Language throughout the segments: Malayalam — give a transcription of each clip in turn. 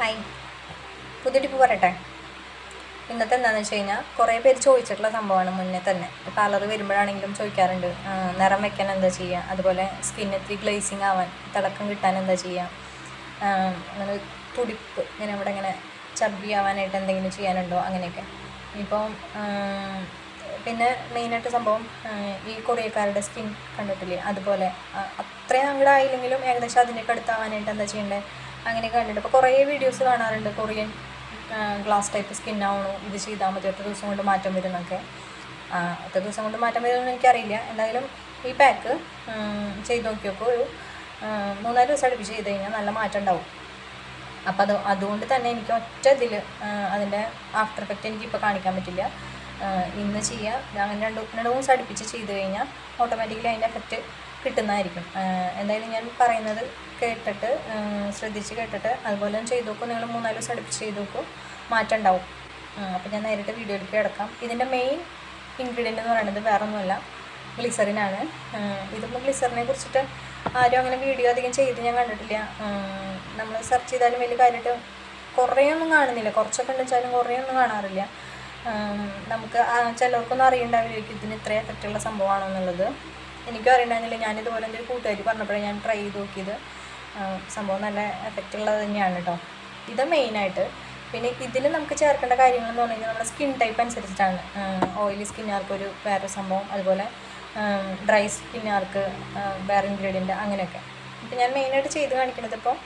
ഹായ്, പുതിയ ടിപ്പ് പറയട്ടെ. ഇന്നത്തെ എന്താണെന്ന് വെച്ച് കഴിഞ്ഞാൽ കുറേ പേര് ചോദിച്ചിട്ടുള്ള സംഭവമാണ്. മുന്നേ തന്നെ പാർലറിൽ വരുമ്പോഴാണെങ്കിലും ചോദിക്കാറുണ്ട്, നിറം വെക്കാൻ എന്താ ചെയ്യുക, അതുപോലെ സ്കിന്ന് ഇത്തിരി ഗ്ലേസിങ് ആവാൻ, തിളക്കം കിട്ടാൻ എന്താ ചെയ്യുക, അങ്ങനെ തുടിപ്പ് ഇങ്ങനെ അവിടെ ഇങ്ങനെ ചബ്ബി ആവാനായിട്ട് എന്തെങ്കിലും ചെയ്യാനുണ്ടോ, അങ്ങനെയൊക്കെ. ഇപ്പം പിന്നെ മെയിനായിട്ട് സംഭവം ഈ കൊറിയക്കാരുടെ സ്കിൻ കണ്ടിട്ടില്ലേ, അതുപോലെ അത്രയും അങ്ങോട്ട് ആയില്ലെങ്കിലും ഏകദേശം അതിൻ്റെയൊക്കെ അടുത്താവാനായിട്ട് എന്താ ചെയ്യേണ്ടത്, അങ്ങനെയൊക്കെ കണ്ടിട്ട് ഇപ്പോൾ കുറേ വീഡിയോസ് കാണാറുണ്ട്. കൊറിയൻ ഗ്ലാസ് ടൈപ്പ് സ്കിന്നാവണോ, ഇത് ചെയ്താൽ മതി, ഒറ്റ ദിവസം കൊണ്ട് മാറ്റം വരുന്നൊക്കെ. ഒറ്റ ദിവസം കൊണ്ട് മാറ്റം വരുമെന്ന് എനിക്കറിയില്ല. എന്തായാലും ഈ പാക്ക് ചെയ്ത് നോക്കിയപ്പോൾ ഒരു 3-4 ദിവസം അടുപ്പിച്ച് ചെയ്ത് കഴിഞ്ഞാൽ നല്ല മാറ്റം ഉണ്ടാവും. അപ്പം അതുകൊണ്ട് തന്നെ എനിക്ക് ഒറ്റ ഇതിൽ അതിൻ്റെ ആഫ്റ്റർ എഫക്റ്റ് എനിക്കിപ്പോൾ കാണിക്കാൻ പറ്റില്ല. ഇന്ന് ചെയ്യുക, അങ്ങനെ 2 ദിവസം അടുപ്പിച്ച് ചെയ്ത് കഴിഞ്ഞാൽ ഓട്ടോമാറ്റിക്കലി അതിൻ്റെ എഫക്റ്റ് കിട്ടുന്നതായിരിക്കും. എന്തായാലും ഞാൻ പറയുന്നത് കേട്ടിട്ട് ശ്രദ്ധിച്ച് കേട്ടിട്ട് അതുപോലെ ചെയ്ത് നോക്കും. നിങ്ങൾ 3-4 ദിവസം അടുപ്പിച്ച് ചെയ്ത് നോക്കും, മാറ്റം ഉണ്ടാവും. അപ്പോൾ ഞാൻ നേരിട്ട് വീഡിയോയിലേക്ക് കിടക്കാം. ഇതിൻ്റെ മെയിൻ ഇൻഗ്രീഡിയൻ്റ് എന്ന് പറയുന്നത് വേറെ ഒന്നുമല്ല, ഗ്ലിസറിനാണ്. ഇതിപ്പോൾ ഗ്ലിസറിനെ കുറിച്ചിട്ട് ആരും അങ്ങനെ വീഡിയോ അധികം ചെയ്ത് ഞാൻ കണ്ടിട്ടില്ല. നമ്മൾ സെർച്ച് ചെയ്താലും വലിയ കാര്യമായിട്ട് കുറേയൊന്നും കാണുന്നില്ല. കുറച്ചൊക്കെ ഉണ്ടെച്ചാലും കുറേയൊന്നും കാണാറില്ല. നമുക്ക് ചിലർക്കൊന്നും അറിയണ്ടാവില്ലായിരിക്കും ഇതിന് ഇത്രയും എഫക്റ്റുള്ള സംഭവമാണോ എന്നുള്ളത്. എനിക്കും അറിയണ്ടായിരുന്നില്ല. ഞാനിതുപോലെ എൻ്റെ ഒരു കൂട്ടുകാരി പറഞ്ഞപ്പോഴേ ഞാൻ ട്രൈ ചെയ്ത് നോക്കിയത്. സംഭവം നല്ല എഫക്റ്റുള്ളത് തന്നെയാണ് കേട്ടോ. ഇത് മെയിനായിട്ട്. പിന്നെ ഇതിൽ നമുക്ക് ചേർക്കേണ്ട കാര്യങ്ങളെന്ന് പറഞ്ഞാൽ നമ്മുടെ സ്കിൻ ടൈപ്പ് അനുസരിച്ചിട്ടാണ്. ഓയിലി സ്കിന്നുകാർക്കൊരു വേറെ സംഭവം, അതുപോലെ ഡ്രൈ സ്കിന്നുകാർക്ക് വേറെ ഇൻഗ്രീഡിയൻ്റ്, അങ്ങനെയൊക്കെ. ഇപ്പം ഞാൻ മെയിനായിട്ട് ചെയ്ത് കാണിക്കുന്നത് ഇപ്പോൾ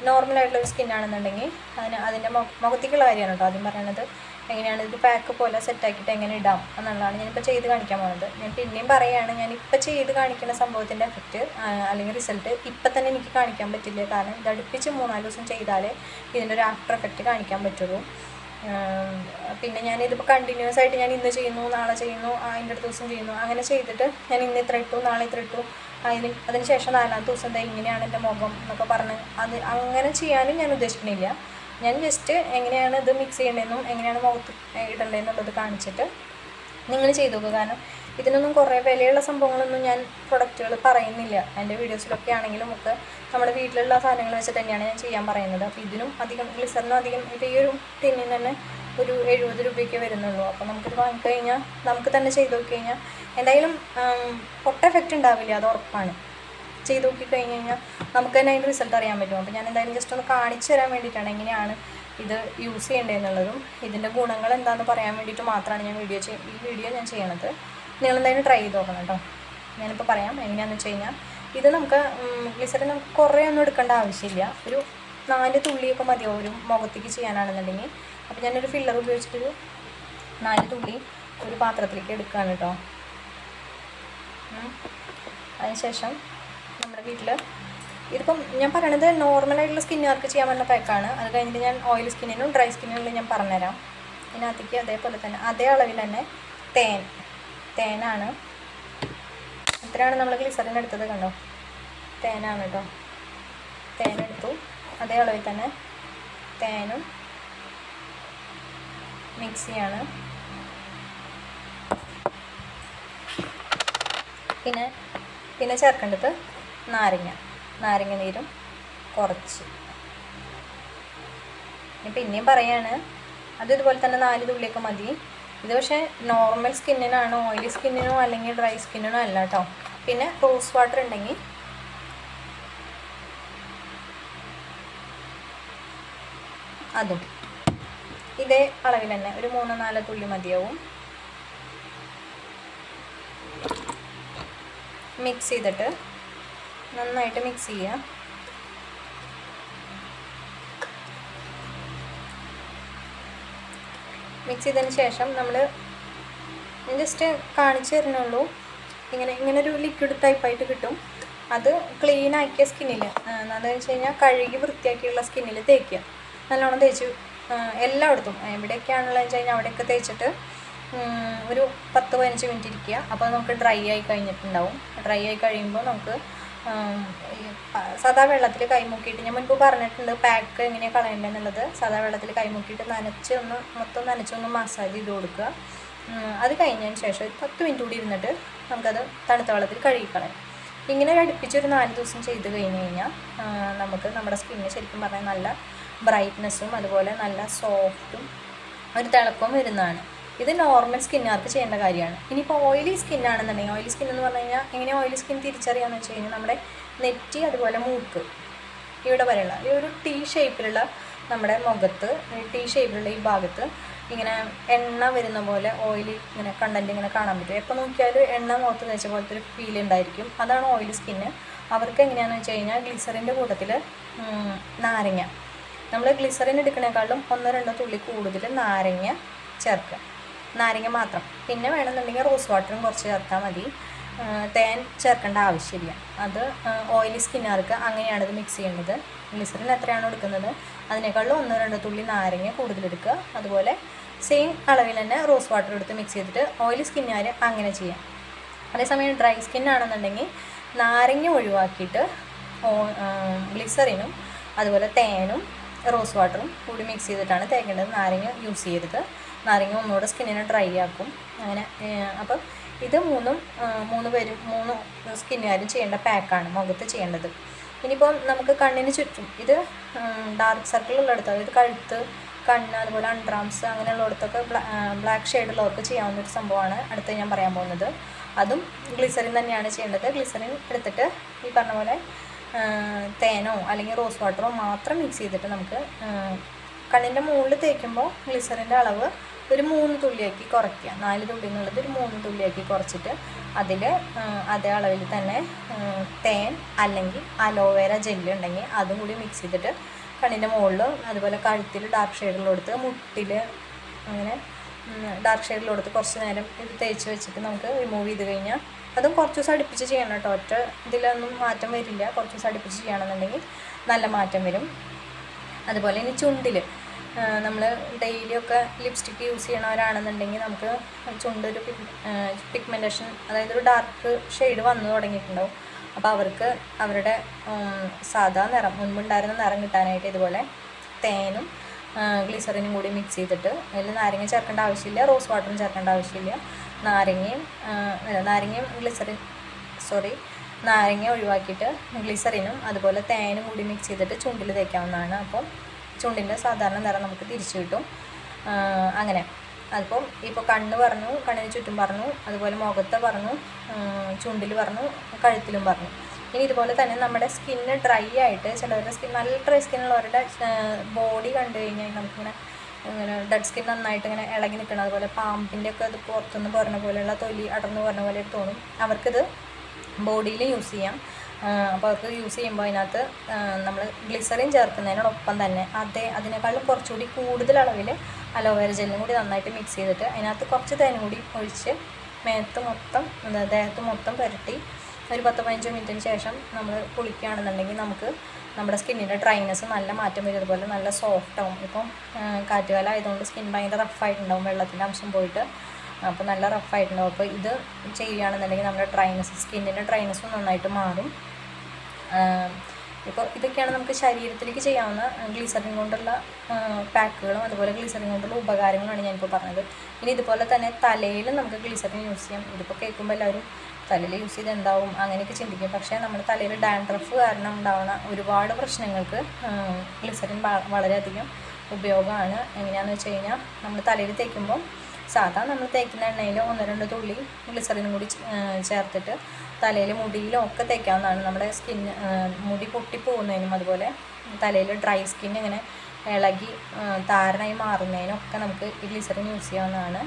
നോർമലായിട്ടുള്ളൊരു സ്കിന്നാണെന്നുണ്ടെങ്കിൽ അതിൻ്റെ മുഖത്തേക്കുള്ള കാര്യമാണ് കേട്ടോ ആദ്യം പറയണത്. എങ്ങനെയാണ് ഇത് പാക്ക് പോലെ സെറ്റാക്കിയിട്ട് എങ്ങനെ ഇടാം എന്നുള്ളതാണ് ഞാനിപ്പോൾ ചെയ്ത് കാണിക്കാൻ പോകുന്നത്. ഞാൻ പിന്നെയും പറയുകയാണ്, ഞാനിപ്പോൾ ചെയ്ത് കാണിക്കുന്ന സംഭവത്തിൻ്റെ എഫക്റ്റ് അല്ലെങ്കിൽ റിസൾട്ട് ഇപ്പം തന്നെ എനിക്ക് കാണിക്കാൻ പറ്റില്ല. കാരണം ഇത് അടുപ്പിച്ച് 3-4 ദിവസം ചെയ്താലേ ഇതിൻ്റെ ഒരു ആഫ്റ്റർ എഫക്റ്റ് കാണിക്കാൻ പറ്റുള്ളൂ. പിന്നെ ഞാനിതിപ്പോൾ കണ്ടിന്യൂസ് ആയിട്ട് ഞാൻ ഇന്ന് ചെയ്യുന്നു, നാളെ ചെയ്യുന്നു, അതിൻ്റെ അടുത്ത ദിവസം ചെയ്യുന്നു, അങ്ങനെ ചെയ്തിട്ട് ഞാൻ ഇന്ന് ഇത്ര ഇട്ടു, നാളെ ഇത്ര ഇട്ടു, അതിന് ശേഷം 4-ാമത്തെ ദിവസം എന്താ ഇങ്ങനെയാണ് എൻ്റെ മുഖം എന്നൊക്കെ പറഞ്ഞ് അങ്ങനെ ചെയ്യാനും ഞാൻ ഉദ്ദേശിക്കുന്നില്ല. ഞാൻ ജസ്റ്റ് എങ്ങനെയാണ് ഇത് മിക്സ് ചെയ്യേണ്ടതെന്നും എങ്ങനെയാണ് മുഖത്ത് ഇടേണ്ടതെന്നുള്ളത് കാണിച്ചിട്ട് നിങ്ങൾ ചെയ്തു നോക്കുക. കാരണം ഇതിനൊന്നും കുറേ വിലയുള്ള സംഭവങ്ങളൊന്നും ഞാൻ പ്രൊഡക്റ്റുകൾ പറയുന്നില്ല. എൻ്റെ വീഡിയോസിലൊക്കെ ആണെങ്കിലും ഒക്കെ നമ്മുടെ വീട്ടിലുള്ള സാധനങ്ങൾ വെച്ചിട്ട് തന്നെയാണ് ഞാൻ ചെയ്യാൻ പറയുന്നത്. അപ്പോൾ ഇതിനും അധികം ഗ്ലിസറിനും അധികം ഇപ്പോൾ ഈ ഒരു ടിന്നിന് തന്നെ ഒരു 70 രൂപയ്ക്ക് വരുന്നുള്ളൂ. അപ്പോൾ നമുക്കിത് വാങ്ങിക്കഴിഞ്ഞാൽ നമുക്ക് തന്നെ ചെയ്ത് നോക്കി കഴിഞ്ഞാൽ എന്തായാലും പൊട്ട എഫക്റ്റ് ഉണ്ടാവില്ല, അത് ഉറപ്പാണ്. ചെയ്ത് നോക്കി കഴിഞ്ഞ് കഴിഞ്ഞാൽ നമുക്ക് തന്നെ അതിൻ്റെ റിസൾട്ട് അറിയാൻ പറ്റും. അപ്പോൾ ഞാൻ എന്തായാലും ജസ്റ്റ് ഒന്ന് കാണിച്ചു തരാൻ വേണ്ടിയിട്ടാണ് എങ്ങനെയാണ് ഇത് യൂസ് ചെയ്യേണ്ടതെന്നുള്ളതും ഇതിൻ്റെ ഗുണങ്ങൾ എന്താണെന്ന് പറയാൻ വേണ്ടിയിട്ട് മാത്രമാണ് ഞാൻ ഈ വീഡിയോ ഞാൻ ചെയ്യണത്. നിങ്ങളെന്തായാലും ട്രൈ ചെയ്ത് നോക്കണം കേട്ടോ. ഞാനിപ്പോൾ പറയാം എങ്ങനെയാണെന്ന് വെച്ച് കഴിഞ്ഞാൽ, ഇത് നമുക്ക് ഗ്ലിസറിൻ നമുക്ക് കുറേ ഒന്നും എടുക്കേണ്ട ആവശ്യമില്ല. ഒരു 4 തുള്ളിയൊക്കെ മതിയോ ഒരു മുഖത്തേക്ക് ചെയ്യാനാണെന്നുണ്ടെങ്കിൽ. അപ്പോൾ ഞാനൊരു ഫില്ലർ ഉപയോഗിച്ചിട്ടൊരു 4 തുള്ളി ഒരു പാത്രത്തിലേക്ക് എടുക്കുകയാണ് കേട്ടോ. അതിനുശേഷം നമ്മുടെ വീട്ടിൽ ഇതിപ്പം ഞാൻ പറയണത് നോർമലായിട്ടുള്ള സ്കിന്നുകാർക്ക് ചെയ്യാൻ പറ്റുന്ന പാക്കാണ്. അത് കഴിഞ്ഞിട്ട് ഞാൻ ഓയിൽ സ്കിന്നിനും ഡ്രൈ സ്കിന്നിനും ഞാൻ പറഞ്ഞുതരാം. ഇതിനകത്തേക്ക് അതേപോലെ തന്നെ അതേ അളവിൽ തന്നെ തേനാണ്. ഇത്രയാണ് നമ്മൾ ഗ്ലിസറിൻ എടുത്തത്, കണ്ടോ, തേനാണ് കേട്ടോ. തേനെടുത്തു, അതേ അളവിൽ തന്നെ തേനും മിക്സിയാണ്. പിന്നെ ചേർക്കേണ്ടത് നാരങ്ങ നീരും കുറച്ച്. പിന്നെയും പറയാണ്, അത് ഇതുപോലെ തന്നെ 4 തുള്ളിയൊക്കെ മതി. ഇത് പക്ഷേ നോർമൽ സ്കിന്നിനാണ്, ഓയിലി സ്കിന്നിനോ അല്ലെങ്കിൽ ഡ്രൈ സ്കിന്നിനോ അല്ല കേട്ടോ. പിന്നെ റോസ് വാട്ടർ ഉണ്ടെങ്കിൽ അതും ഇതേ അളവിൽ തന്നെ ഒരു 3-4 തുള്ളി മതിയാവും. മിക്സ് ചെയ്തിട്ട് നന്നായിട്ട് മിക്സ് ചെയ്യുക. മിക്സ് ചെയ്തതിന് ശേഷം ഞാൻ ജസ്റ്റ് കാണിച്ചു തരുന്നുള്ളൂ. ഇങ്ങനെ ഒരു ലിക്വിഡ് ടൈപ്പായിട്ട് കിട്ടും. അത് ക്ലീൻ ആക്കിയ സ്കിന്നിൽ, എന്താണെന്ന് വെച്ച് കഴിഞ്ഞാൽ കഴുകി വൃത്തിയാക്കിയുള്ള സ്കിന്നിൽ തേക്കുക. നല്ലോണം തേച്ച് എല്ലായിടത്തും എവിടെയൊക്കെയാണുള്ളത് വെച്ച് കഴിഞ്ഞാൽ അവിടെയൊക്കെ തേച്ചിട്ട് ഒരു 10-15 മിനിറ്റ് ഇരിക്കുക. അപ്പോൾ നമുക്ക് ഡ്രൈ ആയി കഴിഞ്ഞിട്ടുണ്ടാവും. ഡ്രൈ ആയി കഴിയുമ്പോൾ നമുക്ക് സാധാ വെള്ളത്തിൽ കൈമുക്കിയിട്ട്, ഞാൻ മുൻപ് പറഞ്ഞിട്ടുണ്ട് പാക്ക് എങ്ങനെയാണ് കളയേണ്ടതെന്നുള്ളത്. സാധാ വെള്ളത്തിൽ കൈമുക്കിയിട്ട് മൊത്തം നനച്ചൊന്ന് മസാജ് ചെയ്ത് കൊടുക്കുക. അത് കഴിഞ്ഞതിന് ശേഷം ഒരു 10 മിനിറ്റ് കൂടി ഇരുന്നിട്ട് നമുക്കത് തണുത്ത വെള്ളത്തിൽ കഴുകിക്കളയാം. ഇങ്ങനെ അടുപ്പിച്ചൊരു 4 ദിവസം ചെയ്ത് കഴിഞ്ഞ് കഴിഞ്ഞാൽ നമുക്ക് നമ്മുടെ സ്കിന്ന് ശരിക്കും പറഞ്ഞാൽ നല്ല ബ്രൈറ്റ്നെസ്സും അതുപോലെ നല്ല സോഫ്റ്റും ഒരു തിളക്കവും വരുന്നതാണ്. ഇത് നോർമൽ സ്കിന്നുകാർക്ക് ചെയ്യേണ്ട കാര്യമാണ്. ഇനിയിപ്പോൾ ഓയിലി സ്കിന്നാണെന്നുണ്ടെങ്കിൽ, ഓയിലി സ്കിൻ എന്ന് പറഞ്ഞു കഴിഞ്ഞാൽ എങ്ങനെ ഓയിലി സ്കിൻ തിരിച്ചറിയാമെന്ന് വെച്ച് കഴിഞ്ഞാൽ നമ്മുടെ നെറ്റി അതുപോലെ മൂക്ക് ഇവിടെ വരെയുള്ള ഈ ഒരു ടീ ഷേപ്പിലുള്ള നമ്മുടെ മുഖത്ത് ടീ ഷേപ്പിലുള്ള ഈ ഭാഗത്ത് ഇങ്ങനെ എണ്ണ വരുന്ന പോലെ ഓയിലി ഇങ്ങനെ കണ്ടൻറ്റ് ഇങ്ങനെ കാണാൻ പറ്റും. എപ്പോൾ നോക്കിയാലും എണ്ണ മുഖത്ത് വെച്ച പോലത്തെ ഒരു ഫീൽ ഉണ്ടായിരിക്കും. അതാണ് ഓയിലി സ്കിന്ന്. അവർക്ക് എങ്ങനെയാണെന്ന് വെച്ച് കഴിഞ്ഞാൽ ഗ്ലിസറിൻ്റെ കൂട്ടത്തിൽ നാരങ്ങ, നമ്മൾ ഗ്ലിസറിൻ എടുക്കണേക്കാളും 1-2 തുള്ളി കൂടുതൽ നാരങ്ങ ചേർക്കുക, നാരങ്ങ മാത്രം. പിന്നെ വേണമെന്നുണ്ടെങ്കിൽ റോസ് വാട്ടറും കുറച്ച് ചേർത്താൽ മതി. തേൻ ചേർക്കേണ്ട ആവശ്യമില്ല. അത് ഓയിലി സ്കിന്നുകാർക്ക് അങ്ങനെയാണ് ഇത് മിക്സ് ചെയ്യേണ്ടത്. ഗ്ലിസറിൻ എത്രയാണോ എടുക്കുന്നത് അതിനേക്കാളും 1-2 തുള്ളി നാരങ്ങ കൂടുതലെടുക്കുക. അതുപോലെ സെയിം അളവിൽ തന്നെ റോസ് വാട്ടർ എടുത്ത് മിക്സ് ചെയ്തിട്ട് ഓയിലി സ്കിന്നുകാർ അങ്ങനെ ചെയ്യാം. അതേസമയം ഡ്രൈ സ്കിന്നാണെന്നുണ്ടെങ്കിൽ നാരങ്ങ ഒഴിവാക്കിയിട്ട് ഗ്ലിസറിനും അതുപോലെ തേനും റോസ് വാട്ടറും കൂടി മിക്സ് ചെയ്തിട്ടാണ് തേക്കേണ്ടത്. നാരങ്ങ യൂസ് ചെയ്യരുത്. നാരങ്ങ ഒന്നുകൂടെ സ്കിന്നിനെ ഡ്രൈ ആക്കും. അങ്ങനെ അപ്പം ഇത് മൂന്ന് സ്കിന്നുകാരും ചെയ്യേണ്ട പാക്കാണ് മുഖത്ത് ചെയ്യേണ്ടത്. ഇനിയിപ്പം നമുക്ക് കണ്ണിന് ചുറ്റും ഇത് ഡാർക്ക് സർക്കിൾ ഉള്ളിടത്ത്, അതായത് കഴുത്ത്, കണ്ണ്, അതുപോലെ അൺഡ്രാംസ് അങ്ങനെയുള്ളിടത്തൊക്കെ ബ്ലാക്ക് ഷെയ്ഡുള്ളവർക്ക് ചെയ്യാവുന്നൊരു സംഭവമാണ് അടുത്ത് ഞാൻ പറയാൻ പോകുന്നത്. അതും ഗ്ലിസറിൻ തന്നെയാണ് ചെയ്യേണ്ടത്. ഗ്ലിസറിൻ എടുത്തിട്ട് ഈ പറഞ്ഞ പോലെ തേനോ അല്ലെങ്കിൽ റോസ് വാട്ടറോ മാത്രം മിക്സ് ചെയ്തിട്ട് നമുക്ക് കണ്ണിൻ്റെ മുകളിൽ തേക്കുമ്പോൾ ഗ്ലിസറിൻ്റെ അളവ് ഒരു 3 തുള്ളിയാക്കി കുറയ്ക്കുക. 4 തുള്ളി എന്നുള്ളത് ഒരു 3 തുള്ളിയാക്കി കുറച്ചിട്ട് അതിൽ അതേ അളവിൽ തന്നെ തേൻ അല്ലെങ്കിൽ അലോവേര ജെല്ല് ഉണ്ടെങ്കിൽ അതും കൂടി മിക്സ് ചെയ്തിട്ട് കണ്ണിൻ്റെ മുകളിൽ അതുപോലെ കഴുത്തിൽ ഡാർക്ക് ഷെയ്ഡിലെടുത്ത് മുട്ടിൽ അങ്ങനെ ഡാർക്ക് ഷെയ്ഡിലെടുത്ത് കുറച്ച് നേരം ഇത് തേച്ച് വെച്ചിട്ട് നമുക്ക് റിമൂവ് ചെയ്ത് കഴിഞ്ഞാൽ, അതും കുറച്ച് ദിവസം അടുപ്പിച്ച് ചെയ്യണം കേട്ടോ. ഒറ്റ ഇതിലൊന്നും മാറ്റം വരില്ല. കുറച്ച് ദിവസം അടുപ്പിച്ച് ചെയ്യണമെന്നുണ്ടെങ്കിൽ നല്ല മാറ്റം വരും. അതുപോലെ ഇനി ചുണ്ടിൽ നമ്മൾ ഡെയിലിയൊക്കെ ലിപ്സ്റ്റിക്ക് യൂസ് ചെയ്യണവരാണെന്നുണ്ടെങ്കിൽ നമുക്ക് ചുണ്ടൊരു പിഗ്മെൻറ്റേഷൻ, അതായത് ഒരു ഡാർക്ക് ഷെയ്ഡ് വന്നു തുടങ്ങിയിട്ടുണ്ടാവും. അപ്പോൾ അവർക്ക് അവരുടെ സാധാ നിറം, മുൻപുണ്ടായിരുന്ന നിറം കിട്ടാനായിട്ട് ഇതുപോലെ തേനും ഗ്ലിസറിനും കൂടി മിക്സ് ചെയ്തിട്ട്, അതിൽ നാരങ്ങ ചേർക്കേണ്ട ആവശ്യമില്ല, റോസ് വാട്ടറും ചേർക്കേണ്ട ആവശ്യമില്ല. നാരങ്ങ ഒഴിവാക്കിയിട്ട് ഗ്ലിസറിനും അതുപോലെ തേനും കൂടി മിക്സ് ചെയ്തിട്ട് ചുണ്ടിൽ തേക്കാവുന്നതാണ്. അപ്പോൾ ചുണ്ടിൻ്റെ സാധാരണ നിറം നമുക്ക് തിരിച്ചു കിട്ടും. അങ്ങനെ അതിപ്പം ഇപ്പോൾ കണ്ണ് പറഞ്ഞു, കണ്ണിന് ചുറ്റും പറഞ്ഞു, അതുപോലെ മുഖത്ത് പറഞ്ഞു, ചുണ്ടിൽ പറഞ്ഞു, കഴുത്തിലും പറഞ്ഞു. ഇനി ഇതുപോലെ തന്നെ നമ്മുടെ സ്കിന്ന് ഡ്രൈ ആയിട്ട്, ചിലവരുടെ സ്കിൻ നല്ല ഡ്രൈ സ്കിന്നുള്ളവരുടെ ബോഡി കണ്ടു കഴിഞ്ഞാൽ നമുക്കിങ്ങനെ ഇങ്ങനെ ഡെഡ് സ്കിൻ നന്നായിട്ട് ഇങ്ങനെ ഇളകി നിൽക്കണം. അതുപോലെ പാമ്പിൻ്റെ ഒക്കെ അത് പുറത്തുനിന്ന് പറഞ്ഞ പോലെയുള്ള തൊലി അടർന്നു പറഞ്ഞ പോലെ തോന്നും. അവർക്കിത് ബോഡിയിൽ യൂസ് ചെയ്യാം. അപ്പോൾ അവർക്ക് യൂസ് ചെയ്യുമ്പോൾ അതിനകത്ത് നമ്മൾ ഗ്ലിസറിൻ ചേർക്കുന്നതിനോടൊപ്പം തന്നെ അതിനേക്കാളും കുറച്ചുകൂടി കൂടുതൽ അളവിൽ അലോവേര ജെല്ലും കൂടി നന്നായിട്ട് മിക്സ് ചെയ്തിട്ട് അതിനകത്ത് കുറച്ച് തേനും കൂടി ഒഴിച്ച് ദേഹത്ത് മൊത്തം പുരട്ടി ഒരു 10-15 മിനിറ്റിന് ശേഷം നമ്മൾ കുളിക്കുകയാണെന്നുണ്ടെങ്കിൽ നമുക്ക് നമ്മുടെ സ്കിന്നിൻ്റെ ഡ്രൈനെസ് നല്ല മാറ്റം വരും. അതുപോലെ നല്ല സോഫ്റ്റ് ആവും. ഇപ്പം കാറ്റുകാലം ആയതുകൊണ്ട് സ്കിൻ ഭയങ്കര റഫായിട്ടുണ്ടാവും, വെള്ളത്തിൻ്റെ അംശം പോയിട്ട്. അപ്പോൾ നല്ല റഫായിട്ടുണ്ടാവും. അപ്പോൾ ഇത് ചെയ്യുകയാണെന്നുണ്ടെങ്കിൽ നമ്മുടെ സ്കിന്നിൻ്റെ ഡ്രൈനെസ്സും നന്നായിട്ട് മാറും. ഇപ്പോൾ ഇതൊക്കെയാണ് നമുക്ക് ശരീരത്തിലേക്ക് ചെയ്യാവുന്ന ഗ്ലിസറിൻ കൊണ്ടുള്ള പാക്കുകളും അതുപോലെ ഗ്ലിസറിൻ കൊണ്ടുള്ള ഉപകാരങ്ങളാണ് ഞാനിപ്പോൾ പറഞ്ഞത്. ഇനി ഇതുപോലെ തന്നെ തലയിൽ നമുക്ക് ഗ്ലിസറിൻ യൂസ് ചെയ്യാം. ഇതിപ്പോൾ കേൾക്കുമ്പോൾ എല്ലാവരും തലയിൽ യൂസ് ചെയ്ത് എന്താവും അങ്ങനെയൊക്കെ ചിന്തിക്കും. പക്ഷേ നമ്മുടെ തലയിൽ ഡാൻഡ്രഫ് കാരണം ഉണ്ടാവുന്ന ഒരുപാട് പ്രശ്നങ്ങൾക്ക് ഗ്ലിസറിൻ വളരെയധികം ഉപയോഗമാണ്. എങ്ങനെയാണെന്ന് വെച്ച് കഴിഞ്ഞാൽ നമ്മൾ തലയിൽ തേക്കുമ്പോൾ സാധാ നമ്മൾ തേക്കുന്ന എണ്ണയിൽ 1-2 തുള്ളി ഗ്ലിസറിനും കൂടി ചേർത്തിട്ട് തലയിൽ മുടിയിലും ഒക്കെ തേക്കാവുന്നതാണ്. നമ്മുടെ മുടി പൊട്ടിപ്പോകുന്നതിനും അതുപോലെ തലയിൽ ഡ്രൈ സ്കിൻ ഇങ്ങനെ ഇളകി താരനായി മാറുന്നതിനൊക്കെ നമുക്ക് ഈ ഗ്ലിസറിൻ യൂസ് ചെയ്യാവുന്നതാണ്.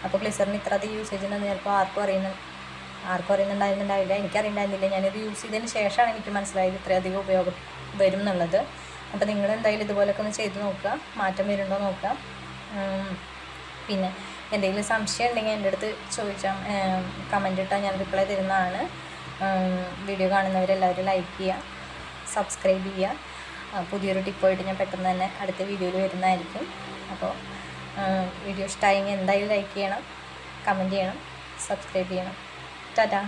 അപ്പോൾ ഗ്ലിസറിൻ ഇത്ര അധികം യൂസേജ് ഉണ്ടെന്ന് ചിലപ്പോൾ ആർക്കും അറിയുന്നുണ്ടാവില്ല. എനിക്കറിയുന്നുണ്ടായിരുന്നില്ല. ഞാനിത് യൂസ് ചെയ്തതിന് ശേഷമാണ് എനിക്ക് മനസ്സിലായത് ഇത്രയധികം ഉപയോഗം വരും എന്നുള്ളത്. അപ്പോൾ നിങ്ങൾ എന്തായാലും ഇതുപോലൊക്കെ ഒന്ന് ചെയ്ത് നോക്കുക, മാറ്റം വരുന്നുണ്ടോ നോക്കുക. പിന്നെ എന്തെങ്കിലും സംശയം ഉണ്ടെങ്കിൽ എൻ്റെ അടുത്ത് ചോദിച്ചാൽ കമൻ്റ് ഇട്ടാൽ ഞാൻ റിപ്ലൈ തരുന്നതാണ്. വീഡിയോ കാണുന്നവരെല്ലാവരും ലൈക്ക് ചെയ്യുക, സബ്സ്ക്രൈബ് ചെയ്യുക. പുതിയൊരു ടിപ്പായിട്ട് ഞാൻ പെട്ടെന്ന് തന്നെ അടുത്ത വീഡിയോയിൽ വരുന്നതായിരിക്കും. അപ്പോൾ വീഡിയോ ഇഷ്ടമായെങ്കിൽ എന്തായാലും ലൈക്ക് ചെയ്യണം, കമൻറ്റ് ചെയ്യണം, സബ്സ്ക്രൈബ് ചെയ്യണം. ടാറ്റാ.